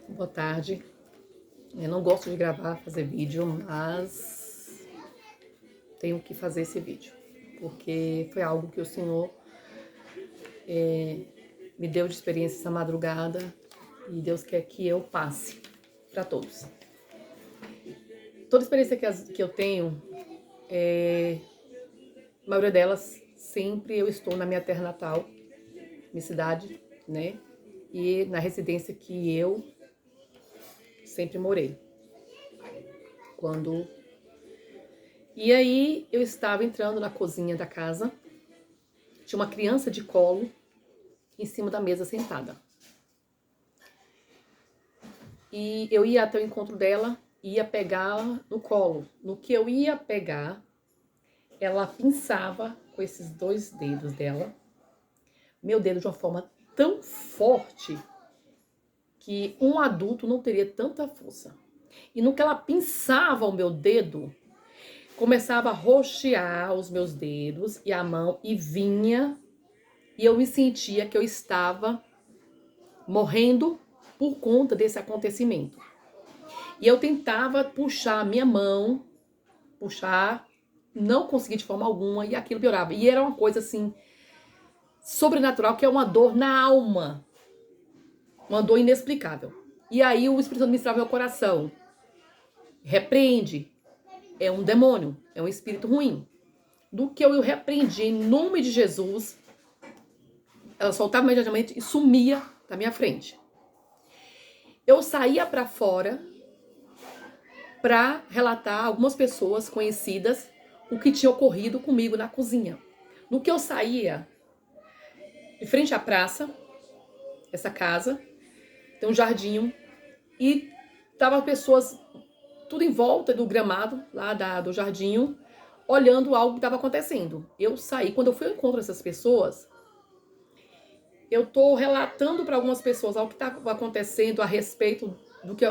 Boa tarde. Eu não gosto de gravar, fazer vídeo, mas tenho que fazer esse vídeo, porque foi algo que o Senhor me deu de experiência essa madrugada e Deus quer que eu passe para todos. Toda experiência que eu tenho, a maioria delas, sempre eu estou na minha terra natal, minha cidade, né? E na residência que eu sempre morei. E aí eu estava entrando na cozinha da casa, tinha uma criança de colo em cima da mesa sentada. E eu ia até o encontro dela, ia pegá-la no colo. No que eu ia pegar, ela pinçava com esses 2 dedos dela, meu dedo de uma forma tão forte que um adulto não teria tanta força. E no que ela pinçava o meu dedo, começava a roxear os meus dedos e a mão e vinha, e eu me sentia que eu estava morrendo por conta desse acontecimento. E eu tentava puxar a minha mão, não consegui de forma alguma, e aquilo piorava. E era uma coisa assim, sobrenatural, que é uma dor na alma, uma dor inexplicável. E aí o Espírito Santo ministrava meu coração: repreende, é um demônio, é um espírito ruim. Do que eu repreendi em nome de Jesus, ela soltava imediatamente e sumia da minha frente. Eu saía para fora para relatar a algumas pessoas conhecidas o que tinha ocorrido comigo na cozinha. No que eu saía, de frente à praça, essa casa, tem um jardim, e tava pessoas tudo em volta do gramado lá do jardim, olhando algo que estava acontecendo. Eu saí, quando eu fui ao encontro dessas pessoas, eu tô relatando para algumas pessoas algo que estava acontecendo a respeito do que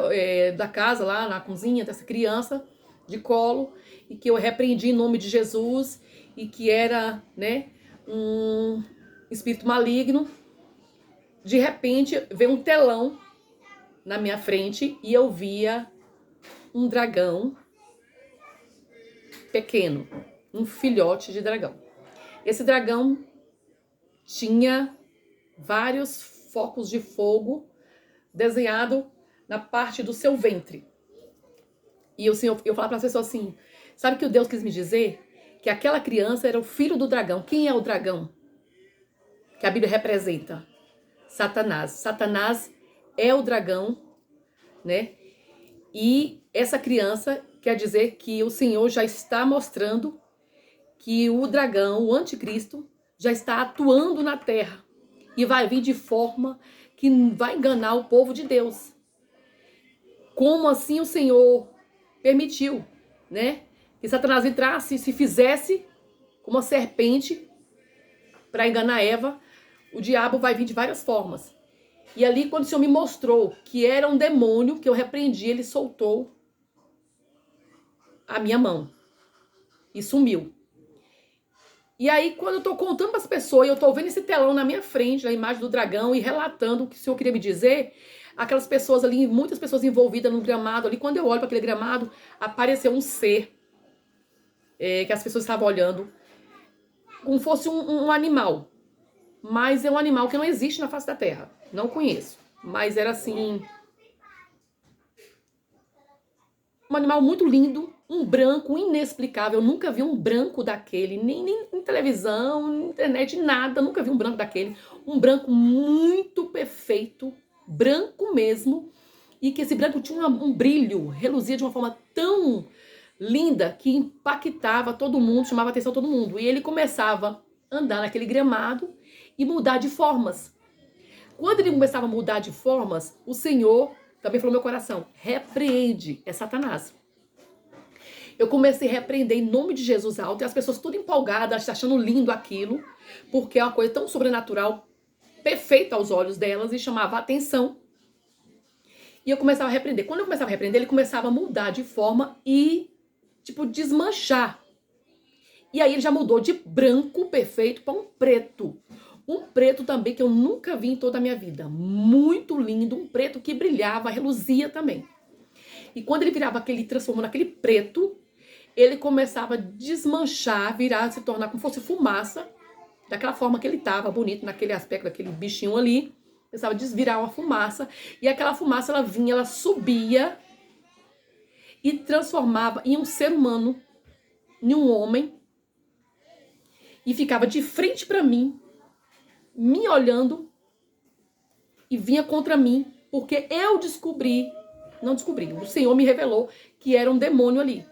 da casa lá na cozinha dessa criança de colo, e que eu repreendi em nome de Jesus, e que era, né, um espírito maligno. De repente veio um telão na minha frente e eu via um dragão pequeno, um filhote de dragão. Esse dragão tinha vários focos de fogo desenhado na parte do seu ventre. E eu falava para as pessoas assim: sabe o que o Deus quis me dizer? Que aquela criança era o filho do dragão. Quem é o dragão que a Bíblia representa? Satanás. Satanás é o dragão, né? E essa criança quer dizer que o Senhor já está mostrando que o dragão, o anticristo, já está atuando na terra e vai vir de forma que vai enganar o povo de Deus. Como assim o Senhor permitiu, né, que Satanás entrasse e se fizesse como uma serpente para enganar Eva? O diabo vai vir de várias formas. E ali, quando o Senhor me mostrou que era um demônio, que eu repreendi, ele soltou a minha mão e sumiu. E aí, quando eu tô contando para as pessoas, eu tô vendo esse telão na minha frente, a imagem do dragão, e relatando o que o Senhor queria me dizer, aquelas pessoas ali, muitas pessoas envolvidas no gramado ali, quando eu olho para aquele gramado, apareceu um ser que as pessoas estavam olhando como fosse um animal. Mas é um animal que não existe na face da terra. Não conheço. Mas era assim, um animal muito lindo, um branco inexplicável. Eu nunca vi um branco daquele, nem em televisão, internet, nada. Nunca vi um branco daquele. Um branco muito perfeito, branco mesmo. E que esse branco tinha um brilho, reluzia de uma forma tão linda que impactava todo mundo, chamava a atenção de todo mundo. E ele começava a andar naquele gramado e mudar de formas. Quando ele começava a mudar de formas, o Senhor também falou no meu coração: repreende, é Satanás. Eu comecei a repreender em nome de Jesus alto, e as pessoas tudo empolgadas, achando lindo aquilo, porque é uma coisa tão sobrenatural, perfeita aos olhos delas, e chamava a atenção. E eu começava a repreender. Quando eu começava a repreender, ele começava a mudar de forma e, tipo, desmanchar. E aí ele já mudou de branco perfeito para um preto. Um preto também que eu nunca vi em toda a minha vida. Muito lindo, um preto que brilhava, reluzia também. E quando ele virava aquele, transformou naquele preto, ele começava a desmanchar, virar, se tornar como se fosse fumaça, daquela forma que ele estava, bonito, naquele aspecto daquele bichinho ali. Começava a desvirar uma fumaça, e aquela fumaça, ela vinha, ela subia e transformava em um ser humano, em um homem, e ficava de frente para mim, me olhando, e vinha contra mim, porque eu descobri, não descobri, o Senhor me revelou que era um demônio ali,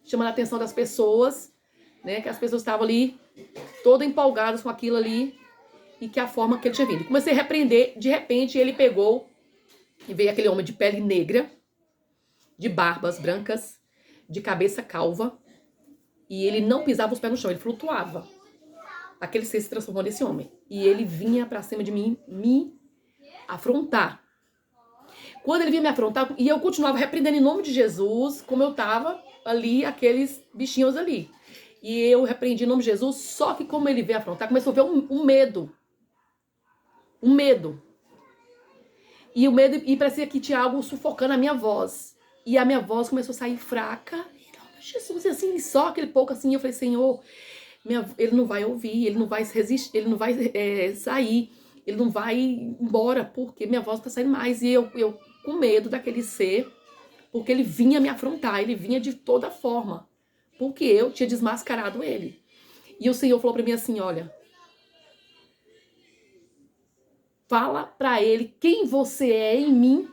chamando a atenção das pessoas, né, que as pessoas estavam ali, todas empolgadas com aquilo ali, e que a forma que ele tinha vindo. Comecei a repreender, de repente ele pegou, e veio aquele homem de pele negra, de barbas brancas, de cabeça calva, e ele não pisava os pés no chão, ele flutuava. Aquele ser se transformou nesse homem. E ele vinha pra cima de mim, me afrontar. Quando ele vinha me afrontar, e eu continuava repreendendo em nome de Jesus, como eu tava ali, aqueles bichinhos ali. E eu repreendi em nome de Jesus, só que como ele veio afrontar, começou a ver um medo. Um medo. E o medo, e parecia que tinha algo sufocando a minha voz. E a minha voz começou a sair fraca. E, Jesus, e assim, só aquele pouco assim, eu falei, Senhor, ele não vai ouvir, ele não vai resistir, ele não vai sair, ele não vai embora, porque minha voz tá saindo mais. E eu com medo daquele ser, porque ele vinha me afrontar, ele vinha de toda forma, porque eu tinha desmascarado ele. E o Senhor falou pra mim assim, olha, fala pra ele quem você é em mim,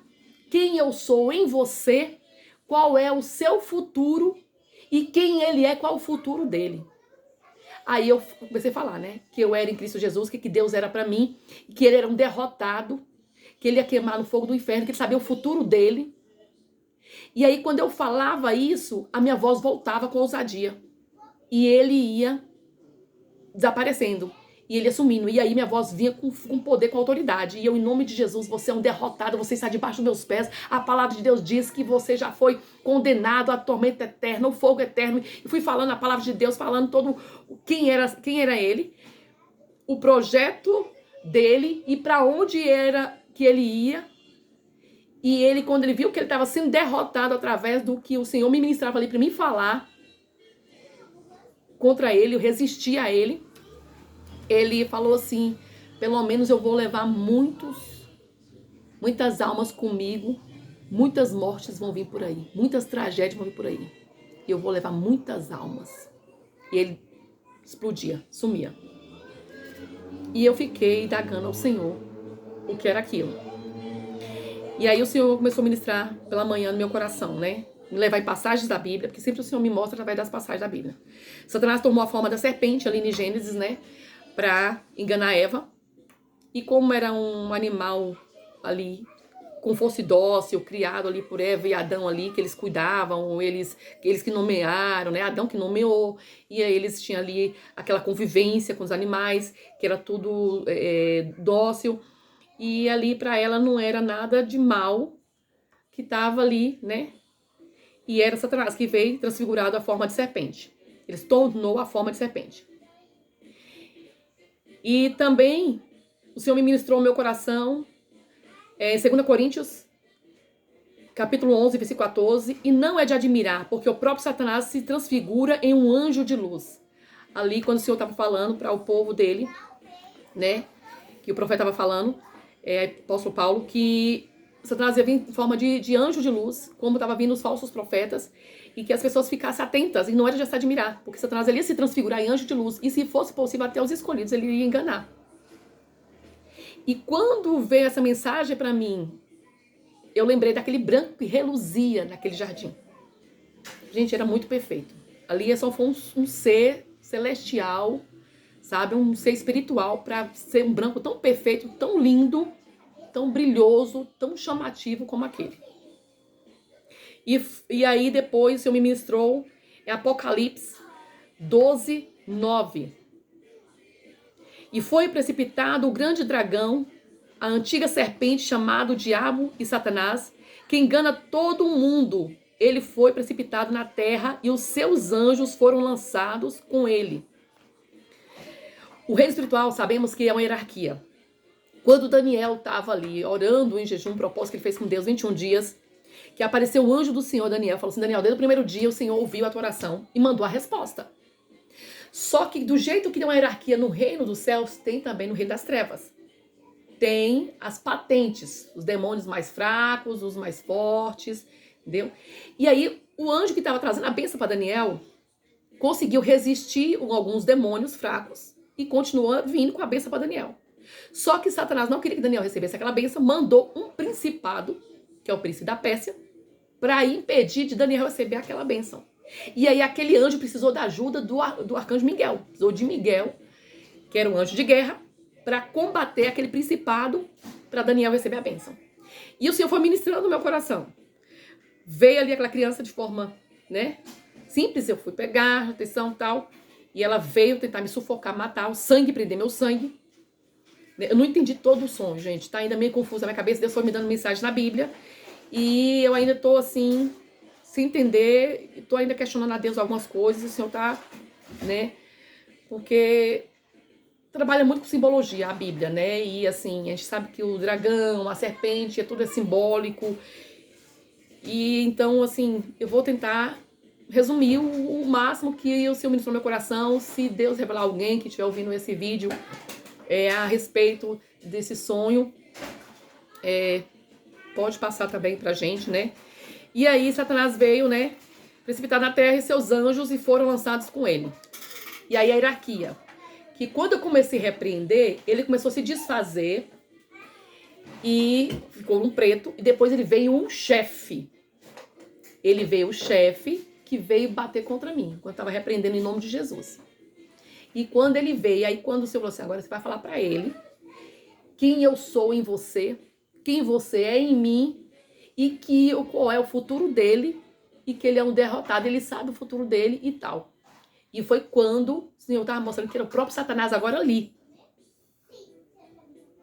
quem eu sou em você, qual é o seu futuro e quem ele é, qual o futuro dele. Aí eu comecei a falar, né, que eu era em Cristo Jesus, que Deus era pra mim, que ele era um derrotado, que ele ia queimar no fogo do inferno, que ele sabia o futuro dele. E aí quando eu falava isso, a minha voz voltava com ousadia. E ele ia desaparecendo. E ele ia sumindo. E aí minha voz vinha com poder, com autoridade. E eu, em nome de Jesus, você é um derrotado, você está debaixo dos meus pés. A palavra de Deus diz que você já foi condenado à tormenta eterna, ao fogo eterno. E fui falando a palavra de Deus, falando todo quem era ele, o projeto dele e para onde era que ele ia. E ele, quando ele viu que ele estava sendo derrotado através do que o Senhor me ministrava ali para mim falar contra ele, eu resisti a ele, ele falou assim, pelo menos eu vou levar muitas almas comigo, muitas mortes vão vir por aí, muitas tragédias vão vir por aí. E eu vou levar muitas almas. E ele explodia, sumia. E eu fiquei indagando ao Senhor o que era aquilo. E aí o Senhor começou a ministrar pela manhã no meu coração, né? Me levar em passagens da Bíblia, porque sempre o Senhor me mostra através das passagens da Bíblia. Satanás tomou a forma da serpente ali em Gênesis, né? Pra enganar Eva. E como era um animal ali com força dócil, criado ali por Eva e Adão ali, que eles cuidavam, eles que nomearam, né? Adão que nomeou, e aí eles tinham ali aquela convivência com os animais, que era tudo dócil, e ali para ela não era nada de mal que estava ali, né? E era Satanás que veio transfigurado a forma de serpente. Ele se tornou a forma de serpente. E também o Senhor me ministrou no meu coração, em 2 Coríntios, capítulo 11, versículo 14, e não é de admirar, porque o próprio Satanás se transfigura em um anjo de luz. Ali, quando o Senhor estava falando para o povo dele, né, que o profeta estava falando, apóstolo Paulo, que Satanás ia vir em forma de anjo de luz, como estava vindo os falsos profetas, e que as pessoas ficassem atentas, e não era de se admirar, porque Satanás ele ia se transfigurar em anjo de luz, e se fosse possível até os escolhidos, ele ia enganar. E quando veio essa mensagem para mim, eu lembrei daquele branco que reluzia naquele jardim. Gente, era muito perfeito. Ali só foi um ser celestial, sabe? Um ser espiritual para ser um branco tão perfeito, tão lindo, tão brilhoso, tão chamativo como aquele. E aí depois o Senhor me ministrou em Apocalipse 12, 9. E foi precipitado o grande dragão, a antiga serpente chamado Diabo e Satanás, que engana todo o mundo. Ele foi precipitado na terra e os seus anjos foram lançados com ele. O reino espiritual, sabemos que é uma hierarquia. Quando Daniel estava ali orando em jejum, um propósito que ele fez com Deus 21 dias, que apareceu o anjo do Senhor, Daniel, falou assim: Daniel, desde o primeiro dia o Senhor ouviu a tua oração e mandou a resposta. Só que do jeito que tem uma hierarquia no reino dos céus, tem também no reino das trevas. Tem as patentes, os demônios mais fracos, os mais fortes, entendeu? E aí, o anjo que estava trazendo a bênção para Daniel conseguiu resistir a alguns demônios fracos e continuou vindo com a bênção para Daniel. Só que Satanás não queria que Daniel recebesse aquela bênção, mandou um principado, que é o príncipe da Pérsia, para impedir de Daniel receber aquela bênção. E aí aquele anjo precisou da ajuda do arcanjo Miguel, precisou de Miguel, que era um anjo de guerra, para combater aquele principado, para Daniel receber a bênção. E o Senhor foi ministrando no meu coração. Veio ali aquela criança de forma, né, simples, eu fui pegar, atenção e tal, e ela veio tentar me sufocar, matar, o sangue, prender meu sangue. Eu não entendi todo o sonho, gente, tá ainda meio confuso na minha cabeça, Deus foi me dando mensagem na Bíblia, e eu ainda tô assim, sem entender, tô ainda questionando a Deus algumas coisas, o Senhor tá, né, porque trabalha muito com simbologia, a Bíblia, né, e assim, a gente sabe que o dragão, a serpente, tudo é simbólico, e então, assim, eu vou tentar resumir o máximo que o Senhor ministrou no meu coração, se Deus revelar alguém que estiver ouvindo esse vídeo, a respeito desse sonho, pode passar também pra gente, né? E aí Satanás veio, né, precipitar na terra e seus anjos e foram lançados com ele. E aí a hierarquia, que quando eu comecei a repreender, ele começou a se desfazer e ficou um preto, e depois ele veio um chefe. Ele veio o chefe que veio bater contra mim, quando eu estava repreendendo em nome de Jesus. E quando ele veio, aí quando o Senhor falou assim, agora você vai falar para ele quem eu sou em você, quem você é em mim, e que qual é o futuro dele, e que ele é um derrotado, ele sabe o futuro dele e tal. E foi quando o Senhor estava mostrando que era o próprio Satanás agora ali.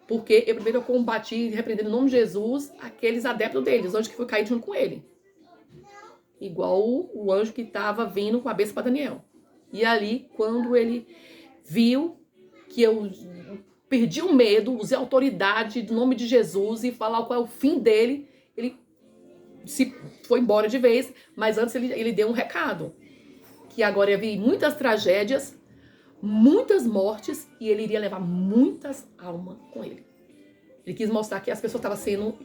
Porque primeiro eu combati, repreendendo em nome de Jesus, aqueles adeptos dele, os anjos que foi caído junto com ele. Igual o anjo que estava vindo com a bênção para Daniel. E ali, quando ele viu que eu perdi o medo, usei a autoridade do nome de Jesus e falar qual é o fim dele, ele foi embora de vez, mas antes ele deu um recado. Que agora ia vir muitas tragédias, muitas mortes, e ele iria levar muitas almas com ele. Ele quis mostrar que as pessoas estavam sendo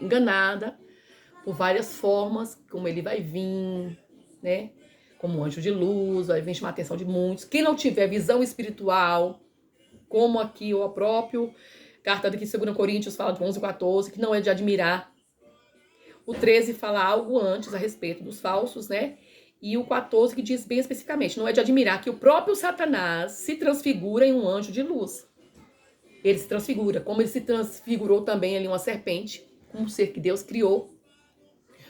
enganadas por várias formas, como ele vai vir, né? Como um anjo de luz, vai vir chamar a atenção de muitos. Quem não tiver visão espiritual, como aqui o próprio carta de 2 Coríntios fala de 11 e 14, que não é de admirar. O 13 fala algo antes a respeito dos falsos, né? E o 14 que diz bem especificamente, não é de admirar que o próprio Satanás se transfigura em um anjo de luz. Ele se transfigura, como ele se transfigurou também ali uma serpente, um ser que Deus criou.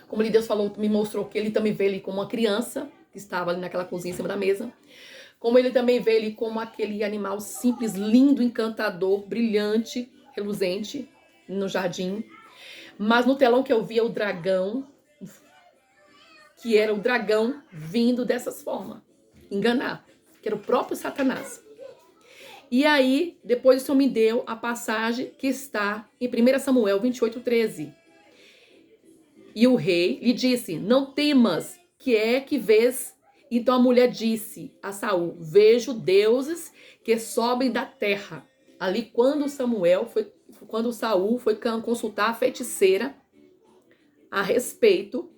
Como Deus falou, me mostrou que ele também vê ele como uma criança, que estava ali naquela cozinha em cima da mesa. Como ele também vê ele como aquele animal simples, lindo, encantador, brilhante, reluzente, no jardim. Mas no telão que eu via o dragão, que era o dragão vindo dessas formas, enganar, que era o próprio Satanás. E aí, depois o Senhor me deu a passagem que está em 1 Samuel 28:13. E o rei lhe disse, não temas, que é que vês? Então a mulher disse a Saul, vejo deuses que sobem da terra. Ali quando Saul foi consultar a feiticeira a respeito,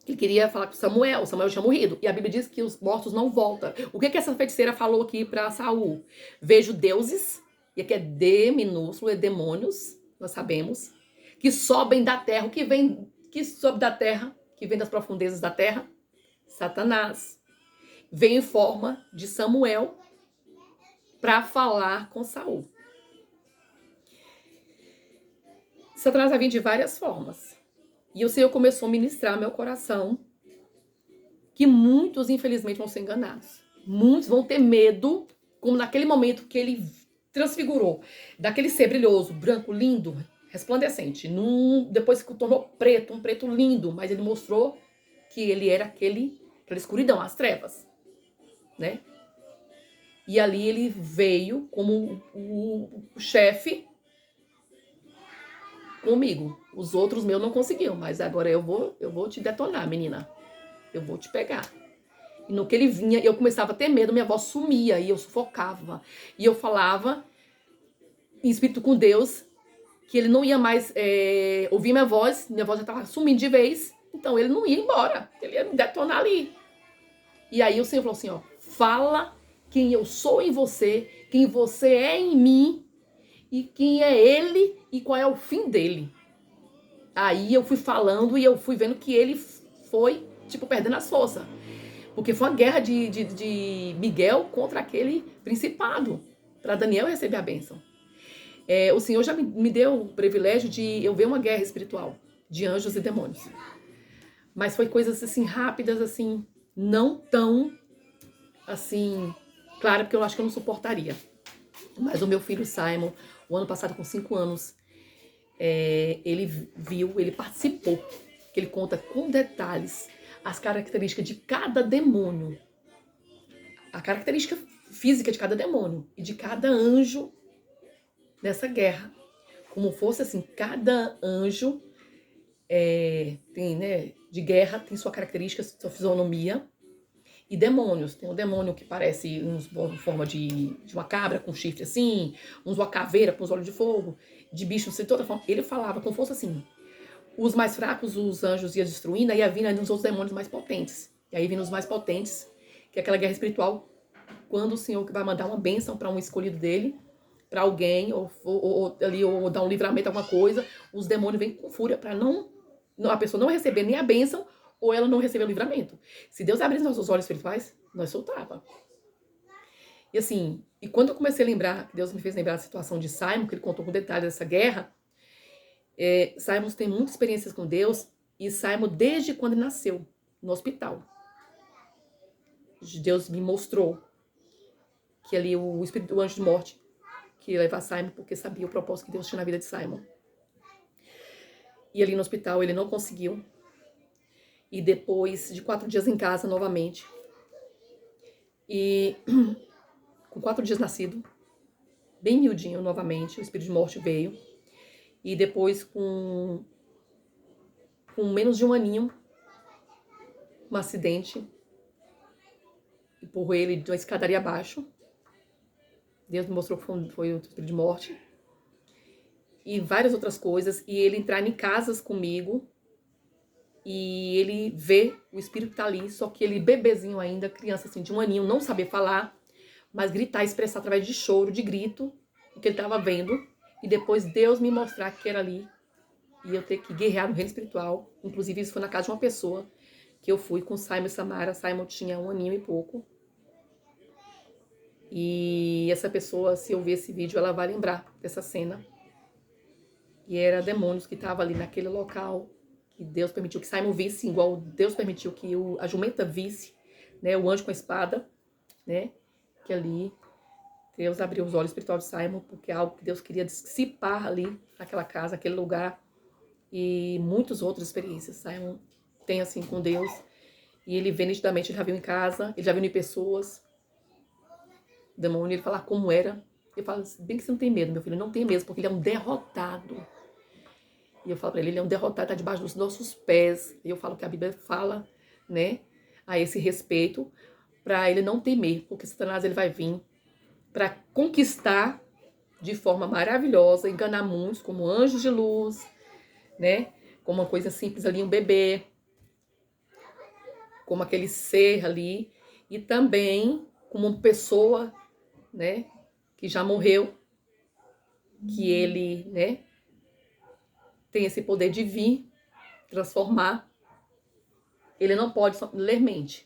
que queria falar com Samuel tinha morrido. E a Bíblia diz que os mortos não voltam. O que essa feiticeira falou aqui para Saul? Vejo deuses, e aqui é D minúsculo, é demônios, nós sabemos, que sobem da terra. O que sobe da terra, que vem das profundezas da terra? Satanás. Vem em forma de Samuel para falar com Saul. Satanás vai vir de várias formas. E o Senhor começou a ministrar no meu coração que muitos, infelizmente, vão ser enganados. Muitos vão ter medo, como naquele momento que ele transfigurou, daquele ser brilhoso, branco, lindo, resplandecente. Depois que tornou preto, um preto lindo, mas ele mostrou que ele era aquela escuridão, as trevas, né? E ali ele veio como o chefe comigo. Os outros meus não conseguiam, mas agora eu vou te detonar, menina. Eu vou te pegar. E no que ele vinha, eu começava a ter medo, minha voz sumia e eu sufocava. E eu falava em espírito com Deus que ele não ia mais ouvir minha voz já estava sumindo de vez, então ele não ia embora, ele ia me detonar ali. E aí o Senhor falou assim, ó, fala quem eu sou em você, quem você é em mim, e quem é ele e qual é o fim dele. Aí eu fui falando e eu fui vendo que ele foi, tipo, perdendo as forças. Porque foi uma guerra de Miguel contra aquele principado, para Daniel receber a bênção. O Senhor já me deu o privilégio de eu ver uma guerra espiritual de anjos e demônios. Mas foi coisas assim rápidas, assim, não tão assim, claro, porque eu acho que eu não suportaria. Mas o meu filho Simon, o ano passado com 5 anos, ele viu, ele participou, que ele conta com detalhes as características de cada demônio, a característica física de cada demônio e de cada anjo nessa guerra. Como fosse assim, cada anjo tem, né, de guerra tem sua característica, sua fisionomia. E demônios, tem um demônio que parece uns em forma de uma cabra com chifre assim, uns uma caveira com os olhos de fogo, de bicho de toda forma. Ele falava como fosse assim, os mais fracos, os anjos iam destruindo, aí ia vindo os outros demônios mais potentes. E aí vindo os mais potentes, que é aquela guerra espiritual, quando o Senhor vai mandar uma bênção para um escolhido dele, para alguém, ou dar um livramento, alguma coisa, os demônios vêm com fúria para a pessoa não receber nem a bênção, ou ela não receber o livramento. Se Deus abrisse nossos olhos espirituais, nós soltava. E assim, e quando eu comecei a lembrar, Deus me fez lembrar a situação de Simon, que ele contou com detalhes dessa guerra, Simon tem muitas experiências com Deus, e Simon, desde quando ele nasceu, no hospital, Deus me mostrou que ali o espírito do anjo de morte que ia levar Simon, porque sabia o propósito que Deus tinha na vida de Simon. E ali no hospital ele não conseguiu. E depois de 4 dias em casa novamente, e com 4 dias nascido, bem miudinho novamente, o espírito de morte veio. E depois com menos de um aninho, um acidente empurrou ele de uma escadaria abaixo. Deus me mostrou que foi o espírito de morte. E várias outras coisas. E ele entrar em casas comigo. E ele vê o espírito que tá ali. Só que ele bebezinho ainda, criança assim de um aninho, não sabia falar. Mas gritar, expressar através de choro, de grito. O que ele tava vendo. E depois Deus me mostrar que era ali. E eu ter que guerrear no reino espiritual. Inclusive isso foi na casa de uma pessoa. Que eu fui com Simon e Samara. Simon tinha um aninho e pouco. E essa pessoa, se eu ver esse vídeo, ela vai lembrar dessa cena. E era demônios que estavam ali naquele local, que Deus permitiu que Simon visse, igual Deus permitiu que a jumenta visse, né, o anjo com a espada, né, que ali Deus abriu os olhos espirituais de Simon, porque é algo que Deus queria dissipar ali naquela casa, naquele lugar, e muitas outras experiências Simon tem assim com Deus, e ele vê nitidamente, ele já viu em casa, ele já viu em pessoas, o demônio, ele fala como era. Eu falo, bem que você não tem medo, meu filho, não tem mesmo, porque ele é um derrotado. E eu falo pra ele é um derrotado, tá debaixo dos nossos pés. E eu falo que a Bíblia fala, né, a esse respeito, para ele não temer, porque Satanás ele vai vir para conquistar de forma maravilhosa, enganar muitos, como anjos de luz, né, como uma coisa simples ali, um bebê, como aquele ser ali, e também como uma pessoa, né, que já morreu, que ele, né, tem esse poder de vir, transformar. Ele não pode ler mente.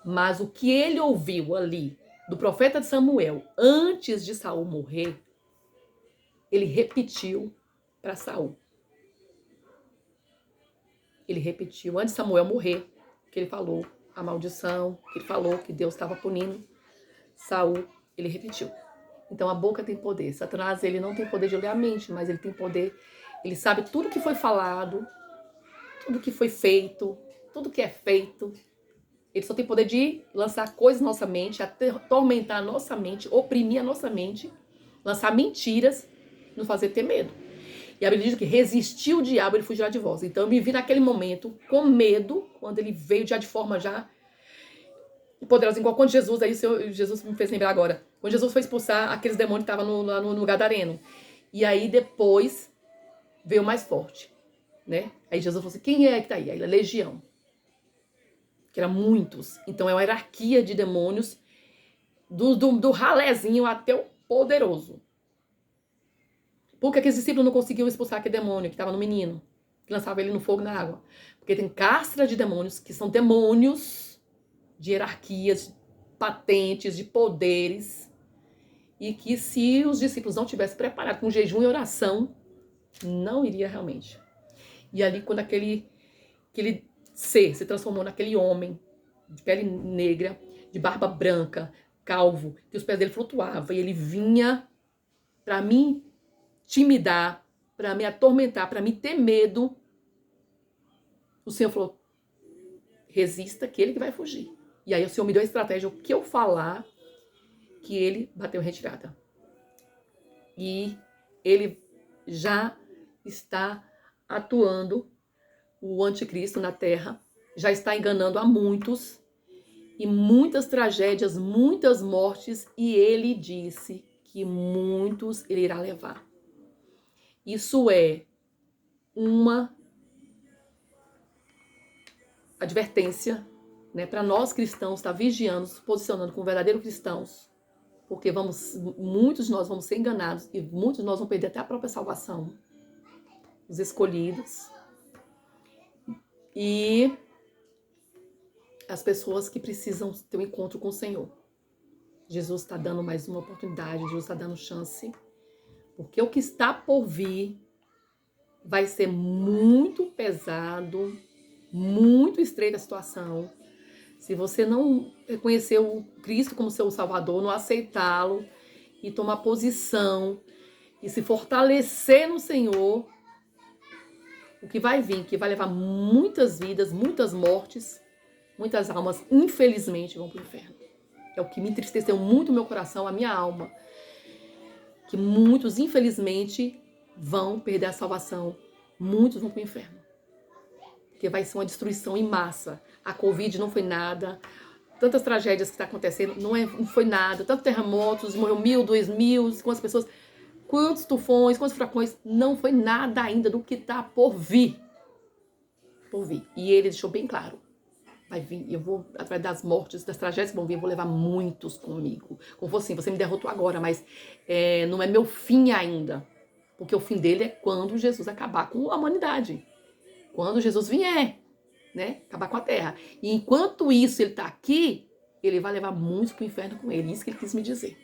Mas o que ele ouviu ali do profeta de Samuel antes de Saul morrer, ele repetiu para Saul. Ele repetiu antes de Samuel morrer, que ele falou a maldição, que ele falou que Deus estava punindo Saul, ele repetiu. Então a boca tem poder. Satanás, ele não tem poder de ler a mente, mas ele tem poder, ele sabe tudo que foi falado, tudo que foi feito, tudo que é feito, Ele só tem poder de lançar coisas na nossa mente, atormentar a nossa mente, oprimir a nossa mente, lançar mentiras, nos fazer ter medo. E a Bíblia diz que resistiu o diabo, ele fugirá de vós. Então eu me vi naquele momento com medo, quando ele veio já de forma já poderosa, igual quando Jesus, aí Jesus me fez lembrar agora, quando Jesus foi expulsar aqueles demônios que estavam lá no Gadareno. E aí depois veio o mais forte, né? Aí Jesus falou assim, quem é que tá aí? Aí a legião. Que eram muitos. Então é uma hierarquia de demônios, do ralézinho até o poderoso. Por que aqueles discípulos não conseguiam expulsar aquele demônio que estava no menino? Que lançava ele no fogo e na água? Porque tem castra de demônios, que são demônios de hierarquias patentes, de poderes, e que se os discípulos não tivessem preparado com jejum e oração, não iria realmente. E ali quando aquele ser se transformou naquele homem de pele negra, de barba branca, calvo, que os pés dele flutuavam, e ele vinha para me intimidar, para me atormentar, para me ter medo, o Senhor falou, resista que ele que vai fugir. E aí o Senhor me deu a estratégia, o que eu falar, que ele bateu retirada. E ele já está atuando, o anticristo na terra, já está enganando a muitos, e muitas tragédias, muitas mortes, e ele disse que muitos ele irá levar. Isso é uma advertência, né, para nós cristãos estar vigiando, nos posicionando como verdadeiros cristãos, porque muitos de nós vamos ser enganados e muitos de nós vão perder até a própria salvação, os escolhidos e as pessoas que precisam ter um encontro com o Senhor. Jesus está dando mais uma oportunidade, Jesus está dando chance, porque o que está por vir vai ser muito pesado, muito estreita a situação. Se você não reconhecer o Cristo como seu Salvador, não aceitá-lo e tomar posição e se fortalecer no Senhor, o que vai vir, que vai levar muitas vidas, muitas mortes, muitas almas, infelizmente, vão para o inferno. É o que me entristeceu muito o meu coração, a minha alma. Que muitos, infelizmente, vão perder a salvação. Muitos vão para o inferno. Porque vai ser uma destruição em massa. A Covid não foi nada. Tantas tragédias que está acontecendo, não foi nada. Tantos terremotos, morreu 1.000, 2.000, quantas pessoas... Quantos tufões, quantos furacões, não foi nada ainda do que está por vir. Por vir. E ele deixou bem claro. Vai vir, eu vou, através das mortes, das tragédias que vão vir, eu vou levar muitos comigo. Como fosse assim, você me derrotou agora, mas não é meu fim ainda. Porque o fim dele é quando Jesus acabar com a humanidade. Quando Jesus vier, né? Acabar com a terra. E enquanto isso ele está aqui, ele vai levar muitos para o inferno com ele. Isso que ele quis me dizer.